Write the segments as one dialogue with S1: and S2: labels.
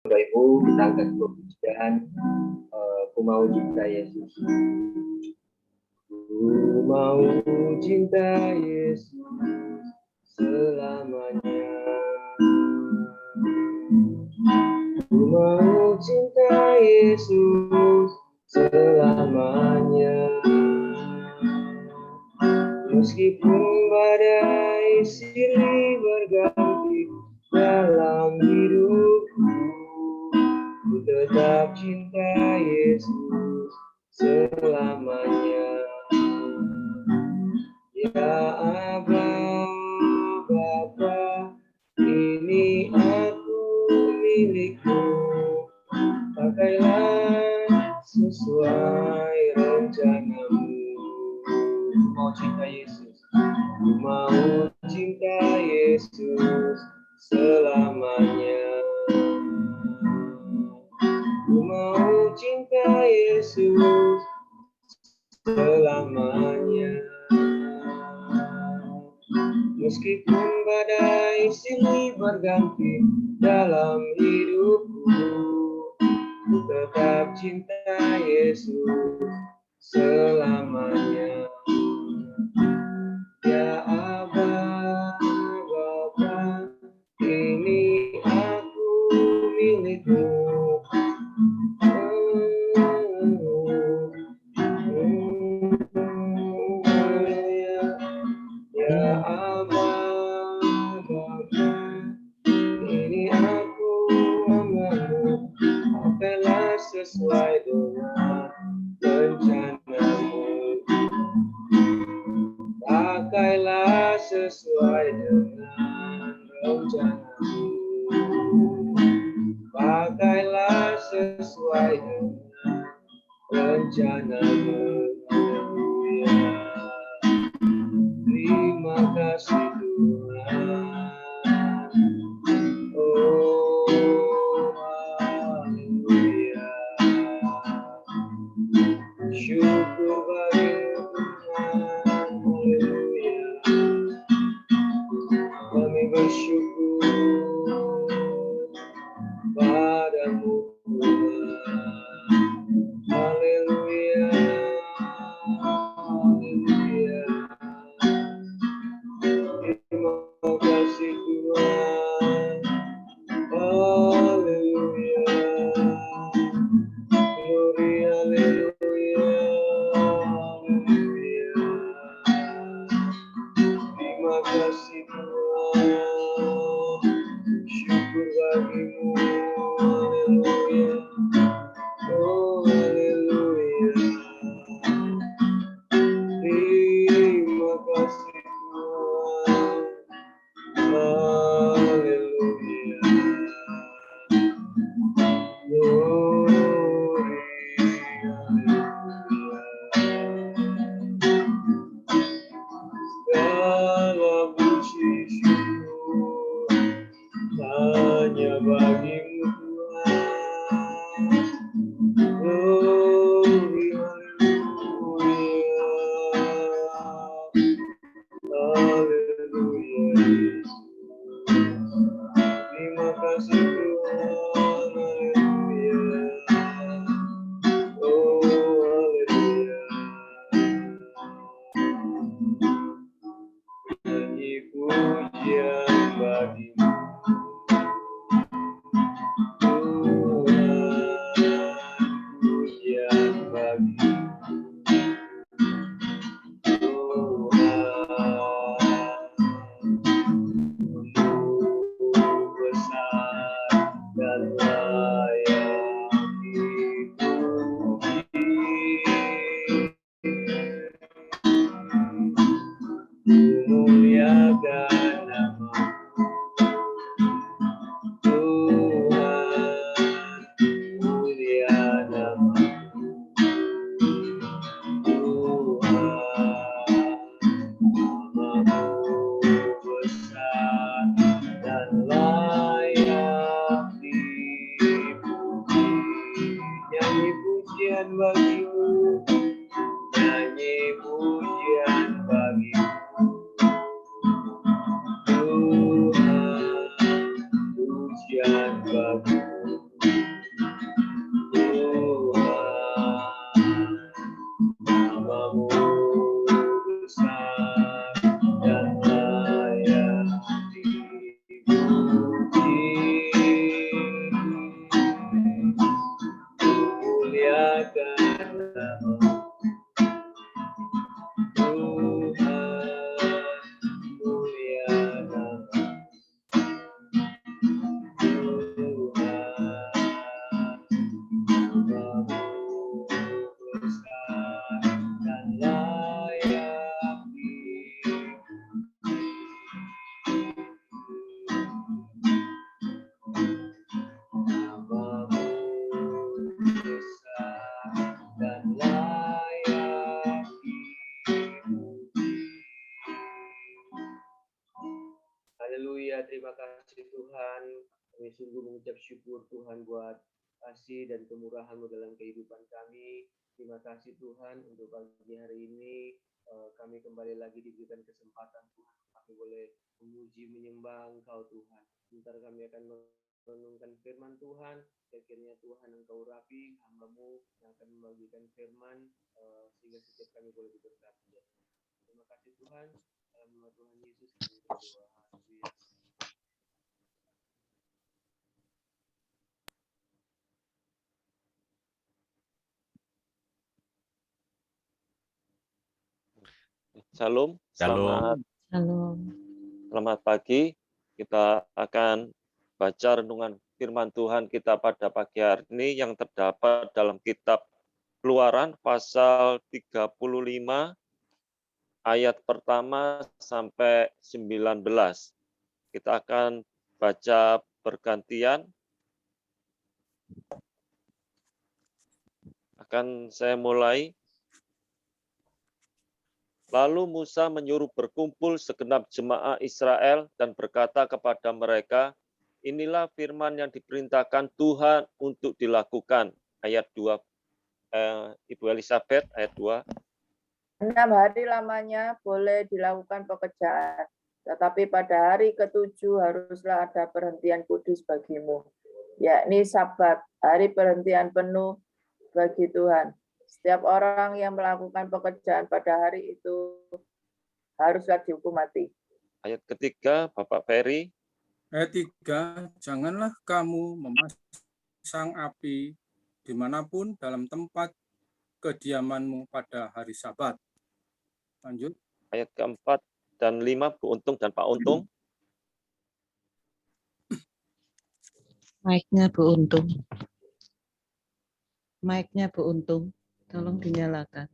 S1: Bapak Ibu, kita angkat pujian. Ku mau cinta Yesus. Ku mau cinta Yesus selamanya. Ku mau cinta Yesus selamanya. Meskipun badai silih berganti dalam hidupku, ku tetap cinta Yesus selamanya. Ya Aba, Bapa, ini aku milikmu. Pakailah sesuai rencanamu. Ku mau cinta Yesus. Ku mau cinta Yesus selamanya. Ku mau cinta Yesus selamanya. Meskipun badai silih berganti dalam hidupku, ku tetap cinta Yesus selamanya. Ya Aba, Bapa, ini aku milikmu. Ya Aba, Bapa, ini aku hamba-Mu. Pakailah sesuai dengan rencanamu. Pakailah sesuai dengan rencanamu. Pakailah sesuai dengan rencanamu. Haleluya. Terima kasih Tuhan. Oh, haleluya. Syukur bagimu Tuhan. Haleluya. Kami bersyukur padamu Tuhan. Haleluya. Haleluya. Terima kasih Tuhan. Haleluya. Glory, haleluya. Haleluya. Terima kasih Tuhan. Syukur bagimu. Haleluya. Oh, haleluya. Terima kasih Tuhan. Haleluya. Glory, haleluya. Segala puji syukur hanya bagimu Tuhan. Glory, haleluya. Haleluya. Terima kasih Tuhan. Haleluya. Oh, haleluya. Nyanyi pujian bagimu Tuhan, pujian bagimu Tuhan, besar dan layak dipuji. Muliakan nama-Mu Tuhan, mulia nama-Mu Tuhan, nama-Mu besar dan layak dipuji. Nyanyi pujian bagimu, nyanyi pujian bagimu Tuhan, pujian bagimu. sungguh mengucap syukur Tuhan buat kasih dan kemurahan-Mu dalam kehidupan kami. Terima kasih Tuhan untuk pagi hari ini kami kembali lagi diberikan kesempatan Tuhan. Kami boleh memuji menyembah Engkau Tuhan. Sebentar kami akan merenungkan firman Tuhan. Akhirnya Tuhan Engkau urapi hamba-Mu yang akan membagikan firman sehingga setiap kami boleh diberkati. Terima kasih Tuhan. Dalam nama Tuhan Yesus kami berdoa. Haleluya.
S2: Shalom,
S3: Shalom.
S2: selamat pagi. Kita akan baca renungan firman Tuhan kita pada pagi hari ini yang terdapat dalam kitab Keluaran pasal 35 ayat pertama sampai 19. Kita akan baca bergantian. Akan saya mulai. Lalu Musa menyuruh berkumpul segenap jemaah Israel dan berkata kepada mereka, inilah firman yang diperintahkan Tuhan untuk dilakukan. Ayat 2, Ibu Elizabeth, ayat 2.
S4: 6 hari lamanya boleh dilakukan pekerjaan, tetapi pada hari ke-7 haruslah ada perhentian kudus bagimu, yakni Sabat, hari perhentian penuh bagi Tuhan. Setiap orang yang melakukan pekerjaan pada hari itu haruslah dihukum mati.
S2: Ayat ketiga, Bapak Ferry.
S3: Ayat 3, janganlah kamu memasang api dimanapun dalam tempat kediamanmu pada hari Sabat. Lanjut.
S2: Ayat keempat dan 5, Bu Untung dan Pak Untung.
S5: Mic-nya Bu Untung. Mic-nya Bu Untung. Tolong dinyalakan.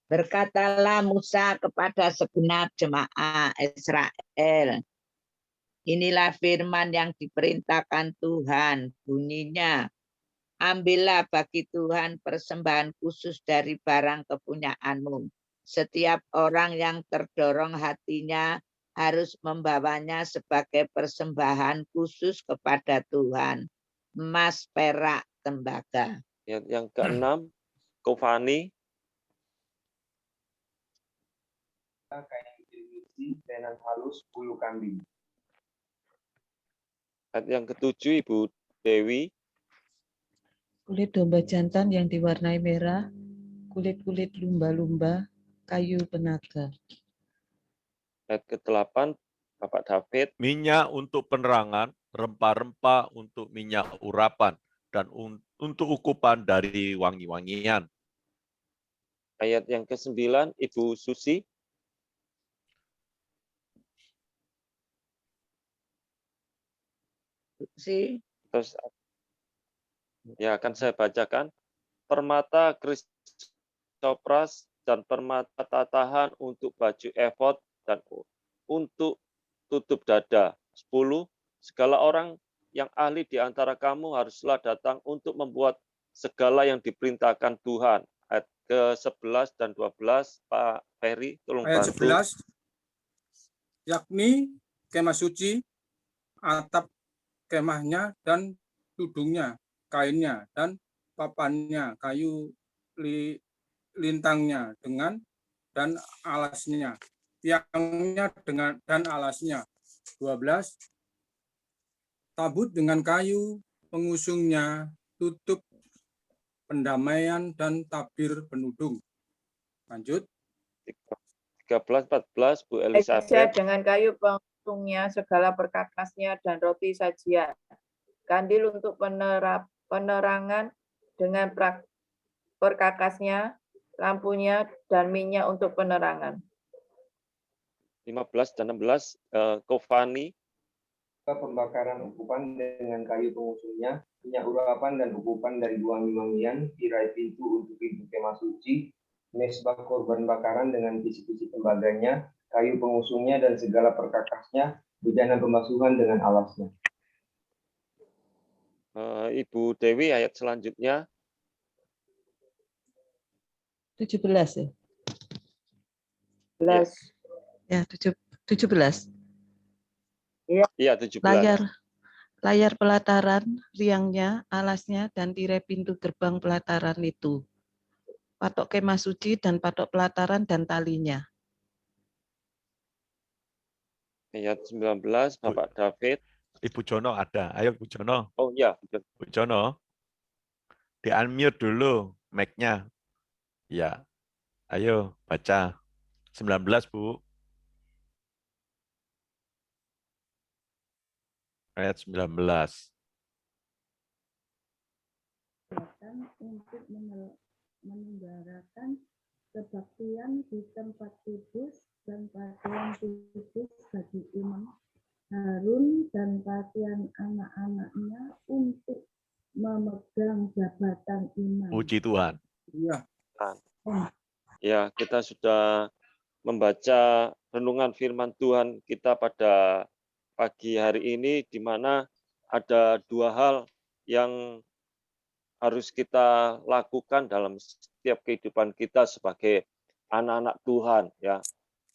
S6: Berkatalah Musa kepada segenap jemaah Israel, inilah firman yang diperintahkan Tuhan, bunyinya, ambillah bagi Tuhan persembahan khusus dari barang kepunyaanmu. Setiap orang yang terdorong hatinya harus membawanya sebagai persembahan khusus kepada Tuhan, emas, perak, tembaga.
S2: Yang keenam, Kofani.
S1: Kain besi, tenan halus, bulu kambing.
S2: Ayat yang ketujuh, Ibu Dewi.
S5: Kulit domba jantan yang diwarnai merah, kulit-kulit lumba-lumba, kayu penaga.
S2: Ayat ke-8, Bapak David.
S7: Minyak untuk penerangan, rempah-rempah untuk minyak urapan, dan untuk ukupan dari wangi-wangian.
S2: Ayat yang ke-9, Ibu Susi. Terus ya akan saya bacakan. Permata krisopras dan permata tatahan untuk baju efod dan untuk tutup dada. 10. Segala orang yang ahli di antara kamu haruslah datang untuk membuat segala yang diperintahkan Tuhan. Ayat ke-11 dan 12, Pak Ferry, tolong
S3: Ayat
S2: bantu.
S3: 11, yakni kemah suci, atap kemahnya dan tudungnya, kainnya dan papannya, kayu lintangnya dengan dan alasnya, tiangnya dengan dan alasnya. 12, tabut dengan kayu pengusungnya, tutup pendamaian dan tabir penudung. Lanjut.
S2: 13, 14, Bu
S4: Meja
S2: Elizabeth.
S4: dengan kayu pengusungnya, segala perkakasnya, dan roti sajian. Kandil untuk penerangan dengan perkakasnya, lampunya, dan minyak untuk penerangan.
S2: 15 dan 16, Kofani.
S1: Pembakaran ukupan dengan kayu pengusungnya, minyak urapan dan ukupan dari wangi-wangian, tirai pintu untuk pintu kemah suci, mesbah korban bakaran dengan kisi-kisi tembaganya, kayu pengusungnya dan segala perkakasnya, bejana pembasuhan dengan alasnya.
S2: Ibu Dewi, ayat selanjutnya.
S5: 17 ya?
S4: 11.
S5: Ya, 17.
S2: Iya, 17.
S5: Layar pelataran, riangnya, alasnya, dan tirai pintu gerbang pelataran itu. Patok kemah suci dan patok pelataran dan talinya.
S2: Ayat 19, Bapak David.
S7: Ibu Jono ada. Ayo Ibu Jono.
S2: Oh iya,
S7: Ibu Jono. Di-unmute dulu mic-nya. Ya. Ayo baca. 19, Bu. Ayat 19.
S8: Untuk menyelenggarakan kebaktian di tempat kudus dan pakaian kudus bagi imam Harun dan pakaian anak-anaknya untuk memegang jabatan imam.
S7: Puji Tuhan.
S3: Iya.
S2: ya kita sudah membaca renungan firman Tuhan kita pada pagi hari ini, di mana ada dua hal yang harus kita lakukan dalam setiap kehidupan kita sebagai anak-anak Tuhan. Ya,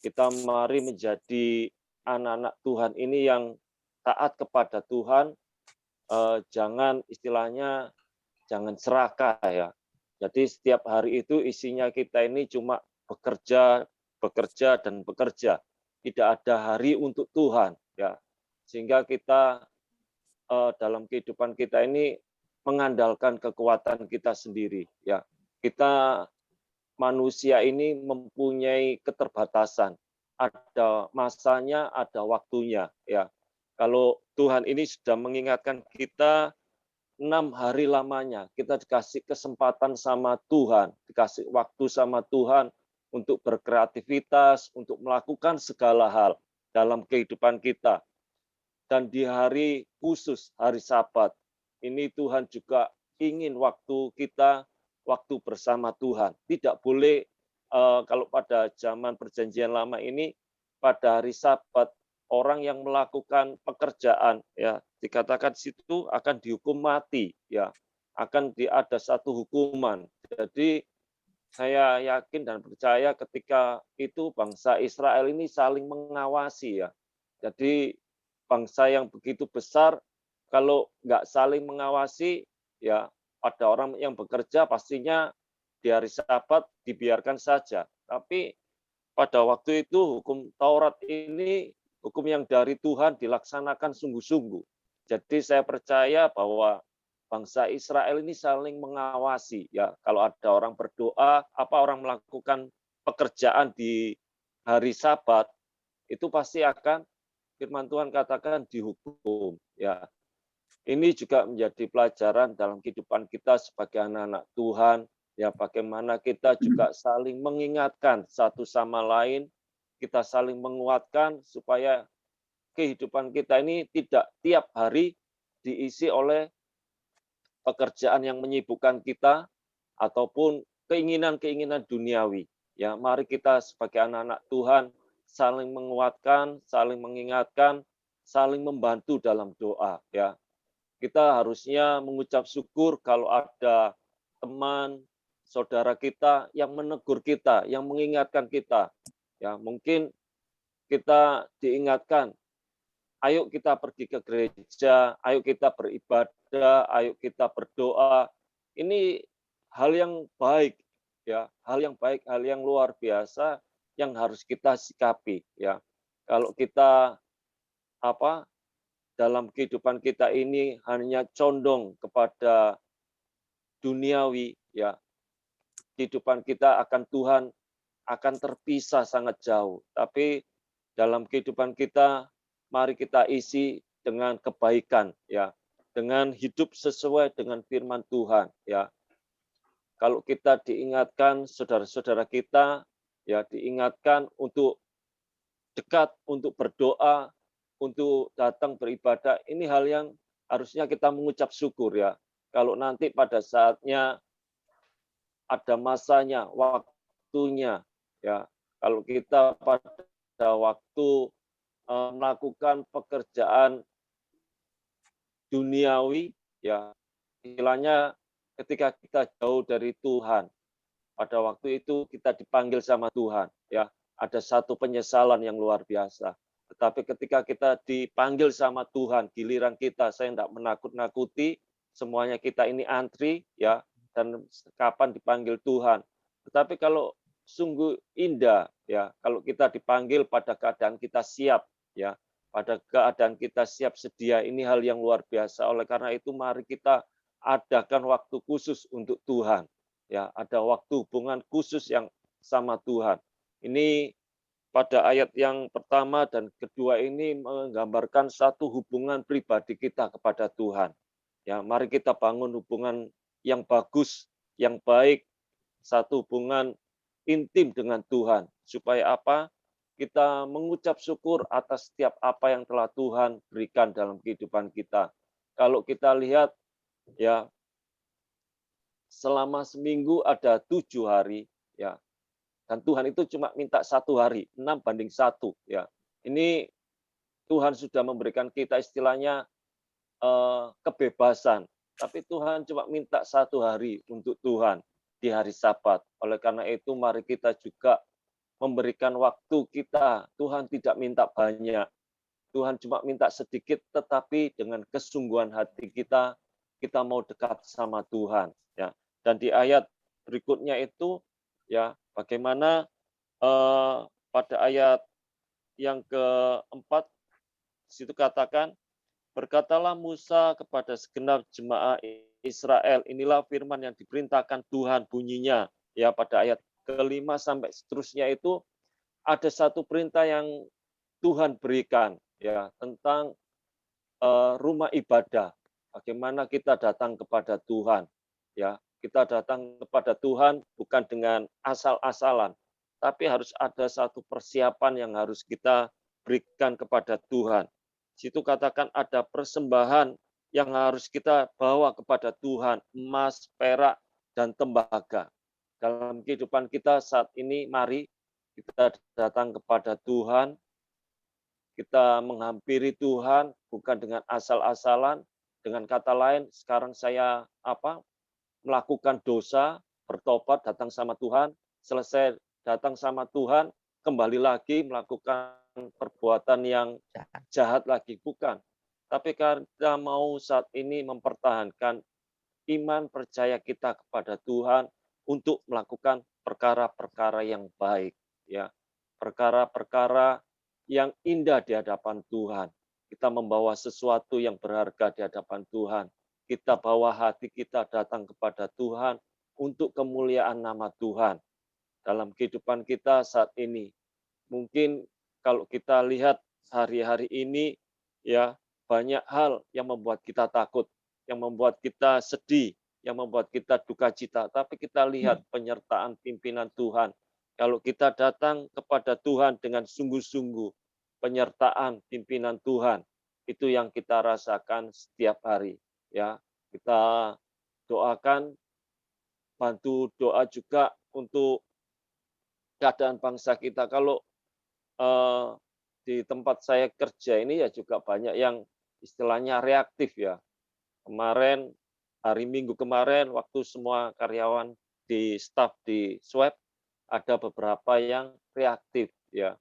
S2: kita mari menjadi anak-anak Tuhan ini yang taat kepada Tuhan, jangan istilahnya jangan serakah ya. Jadi setiap hari itu isinya kita ini cuma bekerja dan bekerja. Tidak ada hari untuk Tuhan ya. Sehingga kita dalam kehidupan kita ini mengandalkan kekuatan kita sendiri ya. Kita manusia ini mempunyai keterbatasan. Ada masanya, ada waktunya ya. Kalau Tuhan ini sudah mengingatkan kita 6 hari lamanya, kita dikasih kesempatan sama Tuhan, dikasih waktu sama Tuhan untuk berkreativitas, untuk melakukan segala hal dalam kehidupan kita. Dan di hari khusus, hari Sabat, ini Tuhan juga ingin waktu kita, waktu bersama Tuhan. Tidak boleh, kalau pada zaman perjanjian lama ini, pada hari Sabat, orang yang melakukan pekerjaan, ya dikatakan situ akan dihukum mati, ya akan ada satu hukuman. Jadi saya yakin dan percaya ketika itu bangsa Israel ini saling mengawasi ya. Jadi bangsa yang begitu besar, kalau nggak saling mengawasi, ya ada orang yang bekerja pastinya di hari Sabat dibiarkan saja. Tapi pada waktu itu hukum Taurat ini, hukum yang dari Tuhan dilaksanakan sungguh-sungguh. Jadi saya percaya bahwa bangsa Israel ini saling mengawasi. Ya, kalau ada orang berdoa, orang melakukan pekerjaan di hari Sabat, itu pasti akan firman Tuhan katakan dihukum. Ya, ini juga menjadi pelajaran dalam kehidupan kita sebagai anak-anak Tuhan. Ya, bagaimana kita juga saling mengingatkan satu sama lain, kita saling menguatkan supaya kehidupan kita ini tidak tiap hari diisi oleh pekerjaan yang menyibukkan kita ataupun keinginan-keinginan duniawi. Ya, mari kita sebagai anak-anak Tuhan saling menguatkan, saling mengingatkan, saling membantu dalam doa. Ya, kita harusnya mengucap syukur kalau ada teman, saudara kita yang menegur kita, yang mengingatkan kita. Ya, mungkin kita diingatkan, ayo kita pergi ke gereja, ayo kita beribadah, ayo kita berdoa. Ini hal yang baik, ya, hal yang baik, hal yang luar biasa yang harus kita sikapi, ya. Kalau kita dalam kehidupan kita ini hanya condong kepada duniawi, ya, kehidupan kita akan Tuhan akan terpisah sangat jauh. Tapi dalam kehidupan kita, mari kita isi dengan kebaikan, ya, dengan hidup sesuai dengan firman Tuhan, ya. Kalau kita diingatkan, saudara-saudara kita, ya, diingatkan untuk dekat, untuk berdoa, untuk datang beribadah, ini hal yang harusnya kita mengucap syukur, ya. Kalau nanti pada saatnya ada masanya, waktunya, ya. Kalau kita pada waktu melakukan pekerjaan duniawi, ya istilahnya ketika kita jauh dari Tuhan, pada waktu itu kita dipanggil sama Tuhan, ya. Ada satu penyesalan yang luar biasa. Tetapi ketika kita dipanggil sama Tuhan, giliran kita, saya tidak menakut-nakuti, semuanya kita ini antri, ya, dan kapan dipanggil Tuhan. Tetapi kalau sungguh indah, ya, kalau kita dipanggil pada keadaan kita siap, ya, pada keadaan kita siap sedia, ini hal yang luar biasa. Oleh karena itu, mari kita adakan waktu khusus untuk Tuhan. Ya, ada waktu hubungan khusus yang sama Tuhan. Ini pada ayat yang pertama dan kedua ini menggambarkan satu hubungan pribadi kita kepada Tuhan. Ya, mari kita bangun hubungan yang bagus, yang baik, satu hubungan intim dengan Tuhan. Supaya apa? Kita mengucap syukur atas setiap apa yang telah Tuhan berikan dalam kehidupan kita. Kalau kita lihat, ya, selama seminggu ada 7 hari, ya, dan Tuhan itu cuma minta 1 hari, 6:1, ya. Ini Tuhan sudah memberikan kita istilahnya kebebasan, tapi Tuhan cuma minta 1 hari untuk Tuhan di hari Sabat. Oleh karena itu, mari kita juga memberikan waktu kita. Tuhan tidak minta banyak, Tuhan cuma minta sedikit, tetapi dengan kesungguhan hati kita, kita mau dekat sama Tuhan, ya. Dan di ayat berikutnya itu, ya, bagaimana pada ayat yang keempat, situ katakan, berkatalah Musa kepada segenap jemaah Israel, inilah firman yang diperintahkan Tuhan bunyinya. Ya, pada ayat ke-5 sampai seterusnya itu ada satu perintah yang Tuhan berikan, ya, tentang rumah ibadah. Bagaimana kita datang kepada Tuhan, ya. Kita datang kepada Tuhan bukan dengan asal-asalan, tapi harus ada satu persiapan yang harus kita berikan kepada Tuhan. Situ katakan ada persembahan yang harus kita bawa kepada Tuhan, emas, perak, dan tembaga. Dalam kehidupan kita saat ini, mari kita datang kepada Tuhan, kita menghampiri Tuhan bukan dengan asal-asalan. Dengan kata lain, sekarang saya melakukan dosa, bertobat, datang sama Tuhan, selesai datang sama Tuhan, kembali lagi melakukan perbuatan yang jahat lagi, bukan. Tapi kita mau saat ini mempertahankan iman percaya kita kepada Tuhan untuk melakukan perkara-perkara yang baik, ya. Perkara-perkara yang indah di hadapan Tuhan. Kita membawa sesuatu yang berharga di hadapan Tuhan. Kita bawa hati kita datang kepada Tuhan untuk kemuliaan nama Tuhan. Dalam kehidupan kita saat ini, mungkin kalau kita lihat hari-hari ini, ya, banyak hal yang membuat kita takut, yang membuat kita sedih, yang membuat kita duka cita. Tapi kita lihat penyertaan pimpinan Tuhan. Kalau kita datang kepada Tuhan dengan sungguh-sungguh, penyertaan pimpinan Tuhan, itu yang kita rasakan setiap hari. Ya, kita doakan, bantu doa juga untuk keadaan bangsa kita. Kalau di tempat saya kerja ini ya juga banyak yang istilahnya reaktif, ya. Kemarin, hari Minggu kemarin, waktu semua karyawan di staf di swab, ada beberapa yang reaktif, ya.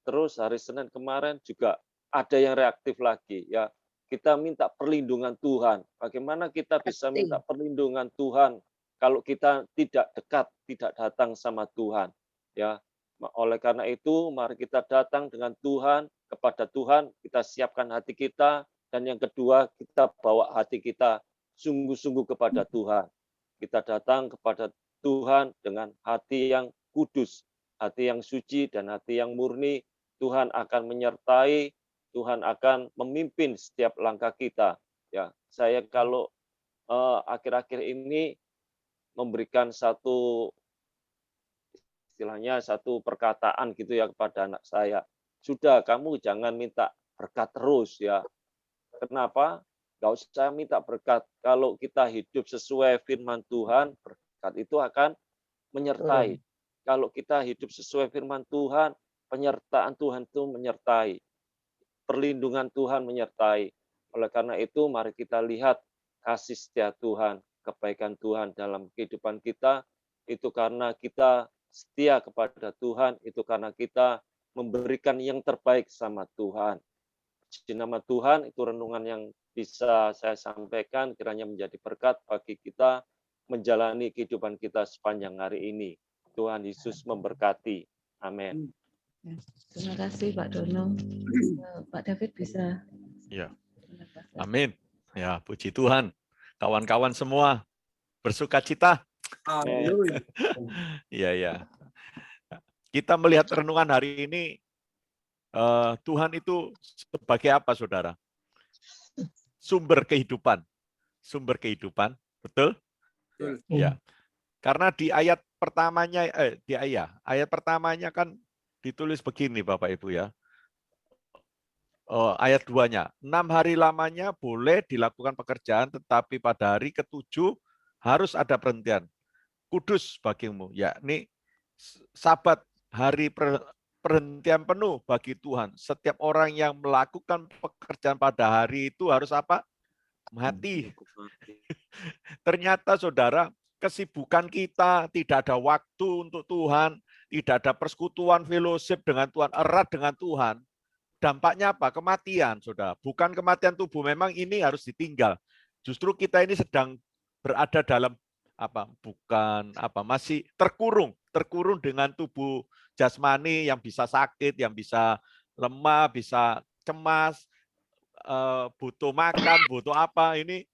S2: Terus hari Senin kemarin juga ada yang reaktif lagi, ya. Kita minta perlindungan Tuhan. Bagaimana kita bisa minta perlindungan Tuhan kalau kita tidak dekat, tidak datang sama Tuhan, ya. Oleh karena itu, mari kita datang dengan Tuhan, kepada Tuhan, kita siapkan hati kita, dan yang kedua, kita bawa hati kita sungguh-sungguh kepada Tuhan. Kita datang kepada Tuhan dengan hati yang kudus, hati yang suci, dan hati yang murni. Tuhan akan menyertai, Tuhan akan memimpin setiap langkah kita. Ya, saya kalau akhir-akhir ini memberikan satu istilahnya satu perkataan gitu ya kepada anak saya. Sudah, kamu jangan minta berkat terus, ya. Kenapa? Gak usah minta berkat. Kalau kita hidup sesuai firman Tuhan, berkat itu akan menyertai. Kalau kita hidup sesuai firman Tuhan, penyertaan Tuhan itu menyertai. Perlindungan Tuhan menyertai. Oleh karena itu, mari kita lihat kasih setia Tuhan, kebaikan Tuhan dalam kehidupan kita, itu karena kita setia kepada Tuhan, itu karena kita memberikan yang terbaik sama Tuhan. Di nama Tuhan, itu renungan yang bisa saya sampaikan kiranya menjadi berkat bagi kita menjalani kehidupan kita sepanjang hari ini. Tuhan Yesus memberkati. Amin.
S5: Terima kasih Pak Dono. Pak David bisa.
S7: Ya. Amin. Ya, puji Tuhan. Kawan-kawan semua bersukacita.
S3: Haleluya.
S7: Iya, ya. Kita melihat renungan hari ini, Tuhan itu sebagai apa, saudara? Sumber kehidupan. Sumber kehidupan, betul?
S3: Betul.
S7: Ya. Karena di ayat pertamanya, ayat pertamanya kan ditulis begini, Bapak Ibu ya. Ayat 2-nya, 6 hari lamanya boleh dilakukan pekerjaan, tetapi pada hari ke-7 harus ada perhentian. Kudus bagimu, yakni Sabat, hari perhentian penuh bagi Tuhan. Setiap orang yang melakukan pekerjaan pada hari itu harus apa? Mati. Ternyata saudara, kesibukan kita, tidak ada waktu untuk Tuhan, tidak ada persekutuan fellowship dengan Tuhan, erat dengan Tuhan. Dampaknya apa? Kematian, saudara. Bukan kematian tubuh, memang ini harus ditinggal. Justru kita ini sedang berada dalam masih terkurung dengan tubuh jasmani yang bisa sakit, yang bisa lemah, bisa cemas, butuh makan, butuh apa, ini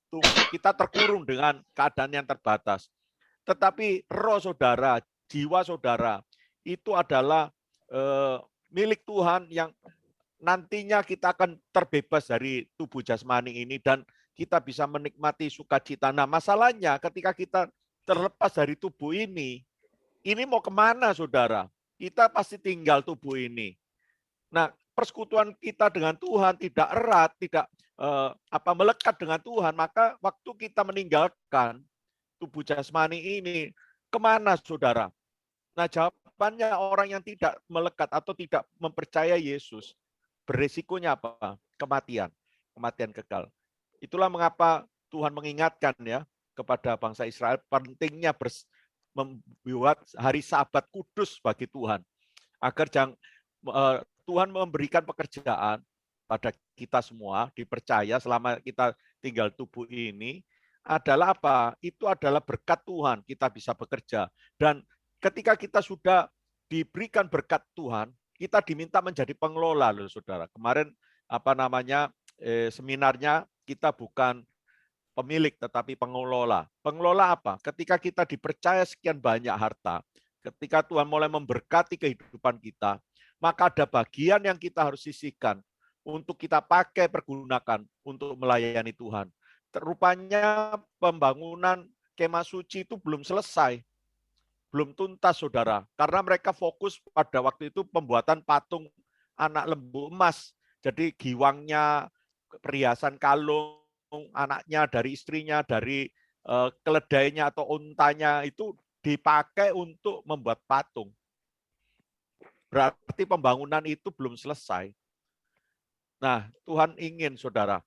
S7: kita terkurung dengan keadaan yang terbatas. Tetapi roh saudara, jiwa saudara, itu adalah milik Tuhan yang nantinya kita akan terbebas dari tubuh jasmani ini dan kita bisa menikmati sukacita. Nah, masalahnya ketika kita terlepas dari tubuh ini mau kemana, saudara? Kita pasti tinggal tubuh ini. Nah, persekutuan kita dengan Tuhan tidak erat, tidak melekat dengan Tuhan, maka waktu kita meninggalkan tubuh jasmani ini, kemana, saudara? Nah, jawabannya orang yang tidak melekat atau tidak mempercaya Yesus, beresikonya apa? Kematian kekal. Itulah mengapa Tuhan mengingatkan ya kepada bangsa Israel pentingnya membuat hari Sabat kudus bagi Tuhan. Agar Tuhan memberikan pekerjaan pada kita semua, dipercaya selama kita tinggal tubuh ini, adalah apa? Itu adalah berkat Tuhan, kita bisa bekerja. Dan ketika kita sudah diberikan berkat Tuhan, kita diminta menjadi pengelola loh, saudara. Kemarin seminarnya kita bukan pemilik tetapi pengelola. Pengelola apa? Ketika kita dipercaya sekian banyak harta, ketika Tuhan mulai memberkati kehidupan kita, maka ada bagian yang kita harus sisihkan untuk kita pakai, pergunakan untuk melayani Tuhan. Rupanya pembangunan kemah suci itu belum selesai. Belum tuntas, saudara. Karena mereka fokus pada waktu itu pembuatan patung anak lembu emas. Jadi giwangnya, perhiasan kalung, anaknya, dari istrinya, dari keledainya atau untanya itu dipakai untuk membuat patung. Berarti pembangunan itu belum selesai. Nah, Tuhan ingin, saudara,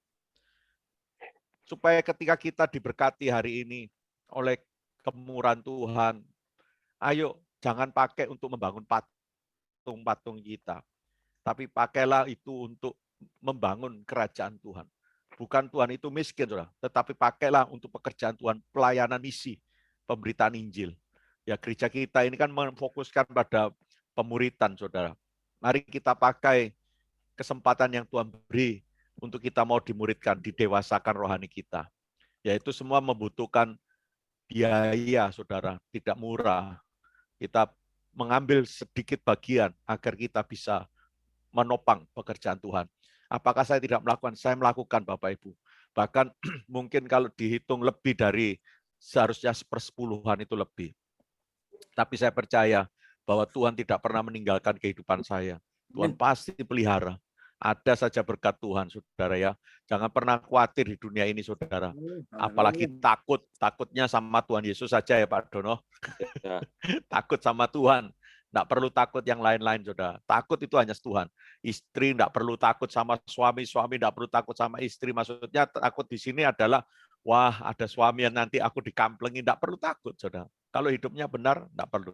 S7: supaya ketika kita diberkati hari ini oleh kemurahan Tuhan, ayo jangan pakai untuk membangun patung-patung kita. Tapi pakailah itu untuk membangun kerajaan Tuhan. Bukan Tuhan itu miskin, saudara, tetapi pakailah untuk pekerjaan Tuhan, pelayanan misi, pemberitaan Injil. Ya, gereja kita ini kan memfokuskan pada pemuritan, saudara. Mari kita pakai kesempatan yang Tuhan beri untuk kita mau dimuridkan, didewasakan rohani kita. Yaitu semua membutuhkan biaya, saudara, tidak murah. Kita mengambil sedikit bagian agar kita bisa menopang pekerjaan Tuhan. Apakah saya tidak melakukan? Saya melakukan, Bapak Ibu. Bahkan mungkin kalau dihitung lebih dari seharusnya 1/10 itu lebih. Tapi saya percaya bahwa Tuhan tidak pernah meninggalkan kehidupan saya. Tuhan pasti pelihara. Ada saja berkat Tuhan, saudara ya. Jangan pernah khawatir di dunia ini, saudara. Apalagi takutnya sama Tuhan Yesus saja ya Pak Dono.
S2: Ya.
S7: Takut sama Tuhan. Tidak perlu takut yang lain-lain, saudara. Takut itu hanya Tuhan. Istri tidak perlu takut sama suami, suami tidak perlu takut sama istri. Maksudnya takut di sini adalah, wah ada suami yang nanti aku dikamplengin. Tidak perlu takut, saudara. Kalau hidupnya benar, enggak perlu.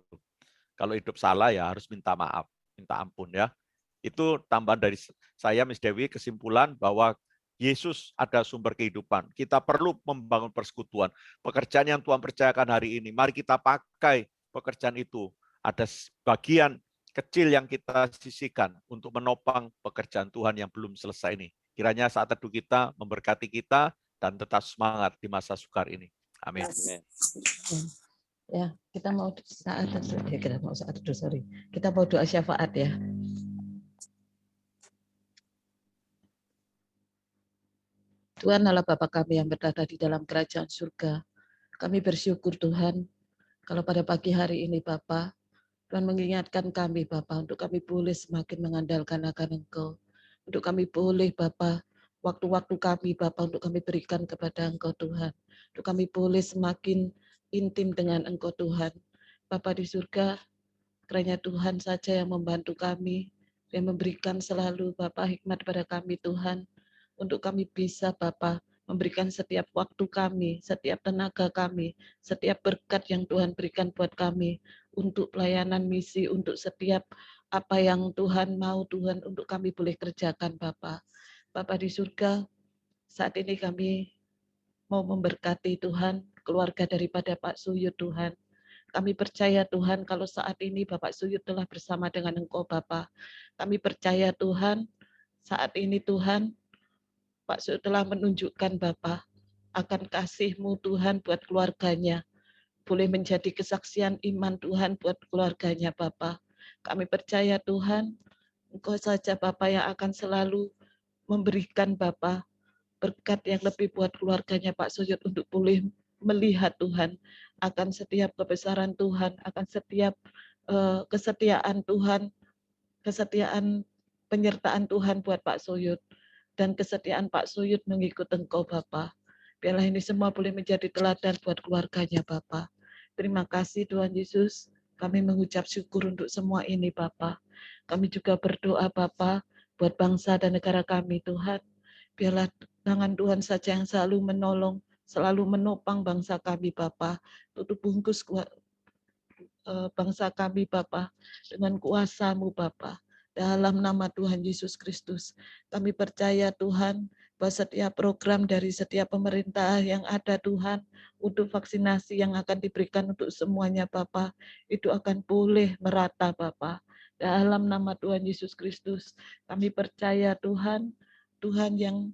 S7: Kalau hidup salah ya harus minta maaf, minta ampun ya. Itu tambahan dari saya, Miss Dewi, kesimpulan bahwa Yesus ada sumber kehidupan. Kita perlu membangun persekutuan. Pekerjaan yang Tuhan percayakan hari ini, mari kita pakai pekerjaan itu. Ada bagian kecil yang kita sisihkan untuk menopang pekerjaan Tuhan yang belum selesai ini. Kiranya saat teduh kita memberkati kita dan tetap semangat di masa sukar ini. Amin.
S5: Ya, kita mau kita mau doa syafaat ya. Tuhan Allah Bapa kami yang berada di dalam kerajaan surga. Kami bersyukur Tuhan, kalau pada pagi hari ini Bapa, Tuhan mengingatkan kami Bapa, untuk kami boleh semakin mengandalkan akan Engkau. Untuk kami boleh Bapa, waktu-waktu kami Bapa, untuk kami berikan kepada Engkau Tuhan. Untuk kami boleh semakin intim dengan Engkau Tuhan. Bapa di surga, kiranya Tuhan saja yang membantu kami, yang memberikan selalu Bapa hikmat pada kami Tuhan, untuk kami bisa Bapa memberikan setiap waktu kami, setiap tenaga kami, setiap berkat yang Tuhan berikan buat kami, untuk pelayanan misi, untuk setiap apa yang Tuhan mau Tuhan untuk kami boleh kerjakan Bapa. Bapa di surga, saat ini kami mau memberkati Tuhan, keluarga daripada Pak Suyut Tuhan. Kami percaya Tuhan kalau saat ini Bapak Suyut telah bersama dengan Engkau Bapa. Kami percaya Tuhan, saat ini Tuhan, Pak Suyut telah menunjukkan Bapa akan kasih-Mu Tuhan buat keluarganya. Boleh menjadi kesaksian iman Tuhan buat keluarganya Bapa. Kami percaya Tuhan, Engkau saja Bapa yang akan selalu memberikan Bapa berkat yang lebih buat keluarganya Pak Suyut untuk boleh melihat Tuhan akan setiap kebesaran Tuhan, akan setiap kesetiaan Tuhan, kesetiaan penyertaan Tuhan buat Pak Suyut, dan kesetiaan Pak Suyut mengikut Engkau Bapa. Biarlah ini semua boleh menjadi teladan buat keluarganya Bapa. Terima kasih Tuhan Yesus, kami mengucap syukur untuk semua ini Bapa. Kami juga berdoa Bapa buat bangsa dan negara kami Tuhan. Biarlah tangan Tuhan saja yang selalu menolong, selalu menopang bangsa kami Bapa. Tutup bungkus bangsa kami Bapa dengan kuasa-Mu Bapa. Dalam nama Tuhan Yesus Kristus, kami percaya Tuhan bahwa setiap program dari setiap pemerintah yang ada Tuhan, untuk vaksinasi yang akan diberikan untuk semuanya Bapa, itu akan boleh merata Bapa. Dalam nama Tuhan Yesus Kristus, kami percaya Tuhan, Tuhan yang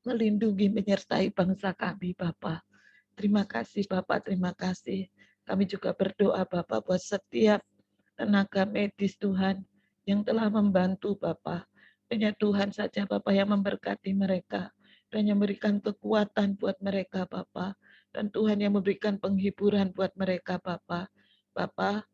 S5: melindungi, menyertai bangsa kami Bapa. Terima kasih Bapak, terima kasih. Kami juga berdoa Bapak buat setiap tenaga medis Tuhan yang telah membantu Bapak. Hanya Tuhan saja Bapak yang memberkati mereka dan yang memberikan kekuatan buat mereka Bapak. Dan Tuhan yang memberikan penghiburan buat mereka Bapak. Bapak,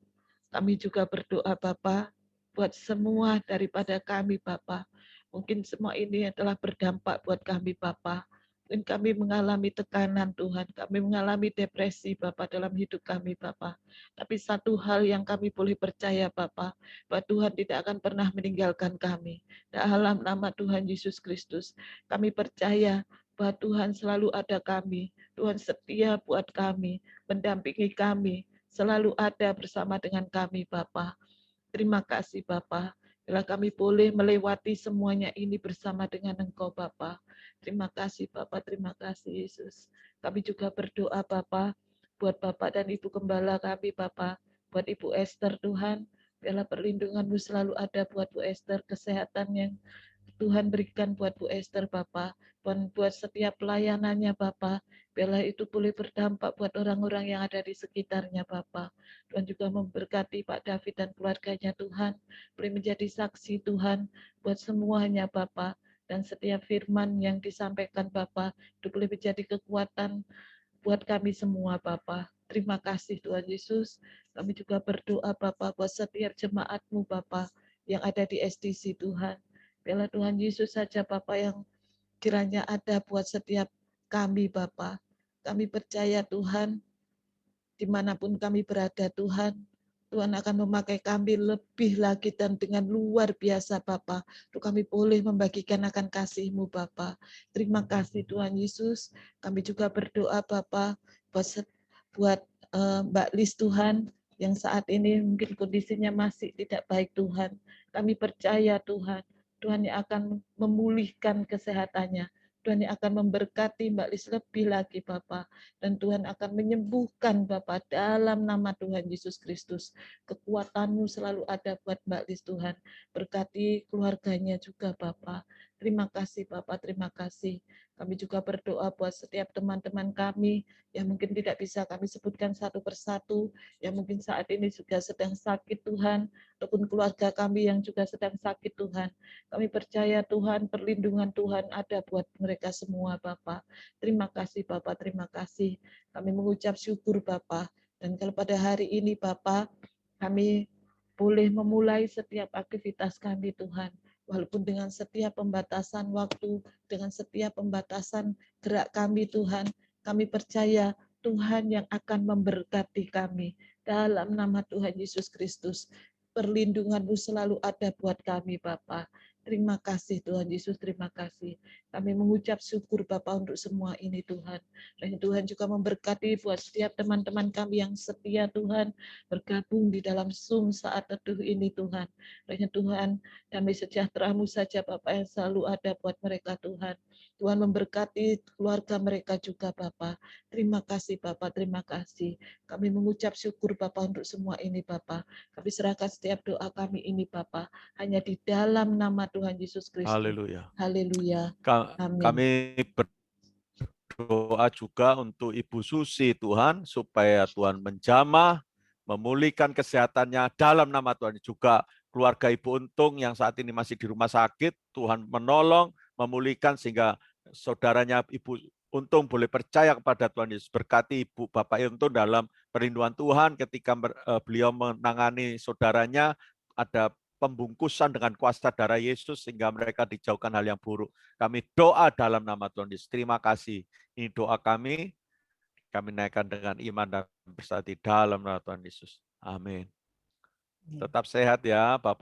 S5: kami juga berdoa Bapak buat semua daripada kami Bapak. Mungkin semua ini telah berdampak buat kami Bapak. Mungkin kami mengalami tekanan Tuhan, kami mengalami depresi Bapak dalam hidup kami Bapak. Tapi satu hal yang kami boleh percaya Bapak, bahwa Tuhan tidak akan pernah meninggalkan kami. Dalam nama Tuhan Yesus Kristus, kami percaya bahwa Tuhan selalu ada kami. Tuhan setia buat kami, mendampingi kami, selalu ada bersama dengan kami Bapak. Terima kasih Bapak. Bila kami boleh melewati semuanya ini bersama dengan Engkau Bapa. Terima kasih Bapak, terima kasih Yesus. Kami juga berdoa Bapak, buat Bapak dan Ibu Gembala kami Bapak, buat Ibu Esther Tuhan, biarlah perlindungan-Mu selalu ada buat Bu Esther, kesehatan yang Tuhan berikan buat Bu Esther Bapak, dan buat setiap pelayanannya Bapak, biarlah itu boleh berdampak buat orang-orang yang ada di sekitarnya Bapak. Tuhan juga memberkati Pak David dan keluarganya Tuhan, boleh menjadi saksi Tuhan buat semuanya Bapak, dan setiap firman yang disampaikan Bapak, itu boleh menjadi kekuatan buat kami semua Bapak. Terima kasih Tuhan Yesus. Kami juga berdoa Bapak buat setiap jemaat-Mu Bapak yang ada di SDC Tuhan. Biarlah Tuhan Yesus saja Bapak yang kiranya ada buat setiap kami Bapak. Kami percaya Tuhan, dimanapun kami berada Tuhan, Tuhan akan memakai kami lebih lagi dan dengan luar biasa Bapa. Untuk kami boleh membagikan akan kasih-Mu Bapa. Terima kasih Tuhan Yesus. Kami juga berdoa Bapa buat Mbak Lis Tuhan, yang saat ini mungkin kondisinya masih tidak baik Tuhan. Kami percaya Tuhan, Tuhan yang akan memulihkan kesehatannya. Tuhan yang akan memberkati Mbak Lis lebih lagi Bapak. Dan Tuhan akan menyembuhkan Bapak dalam nama Tuhan Yesus Kristus. Kekuatan-Mu selalu ada buat Mbak Lis Tuhan. Berkati keluarganya juga Bapak. Terima kasih Bapak, terima kasih. Kami juga berdoa buat setiap teman-teman kami yang mungkin tidak bisa kami sebutkan satu persatu, yang mungkin saat ini juga sedang sakit Tuhan, ataupun keluarga kami yang juga sedang sakit Tuhan. Kami percaya Tuhan, perlindungan Tuhan ada buat mereka semua Bapak. Terima kasih Bapak, terima kasih. Kami mengucap syukur Bapak. Dan kalau pada hari ini Bapak, kami boleh memulai setiap aktivitas kami Tuhan. Walaupun dengan setiap pembatasan waktu, dengan setiap pembatasan gerak kami Tuhan, kami percaya Tuhan yang akan memberkati kami. Dalam nama Tuhan Yesus Kristus, perlindungan-Mu selalu ada buat kami Bapa. Terima kasih Tuhan Yesus, terima kasih. Kami mengucap syukur Bapa untuk semua ini Tuhan. Dan Tuhan juga memberkati buat setiap teman-teman kami yang setia Tuhan, bergabung di dalam Zoom saat teduh ini Tuhan. Dan Tuhan, damai sejahtera-Mu saja Bapa yang selalu ada buat mereka Tuhan. Tuhan memberkati keluarga mereka juga Bapa. Terima kasih Bapa, terima kasih. Kami mengucap syukur Bapa untuk semua ini Bapa. Kami serahkan setiap doa kami ini Bapa, hanya di dalam nama Tuhan Yesus Kristus.
S7: Haleluya.
S5: Haleluya. Amin.
S7: Kami berdoa juga untuk Ibu Susi Tuhan, supaya Tuhan menjamah, memulihkan kesehatannya dalam nama Tuhan. Juga keluarga Ibu Untung yang saat ini masih di rumah sakit, Tuhan menolong, memulihkan sehingga saudaranya Ibu Untung boleh percaya kepada Tuhan Yesus. Berkati Ibu Bapak Untung dalam perlindungan Tuhan ketika beliau menangani saudaranya, ada pembungkusan dengan kuasa darah Yesus sehingga mereka dijauhkan hal yang buruk. Kami doa dalam nama Tuhan Yesus. Terima kasih. Ini doa kami naikkan dengan iman dan bersatu dalam nama Tuhan Yesus. Amin. Tetap sehat ya Bapak.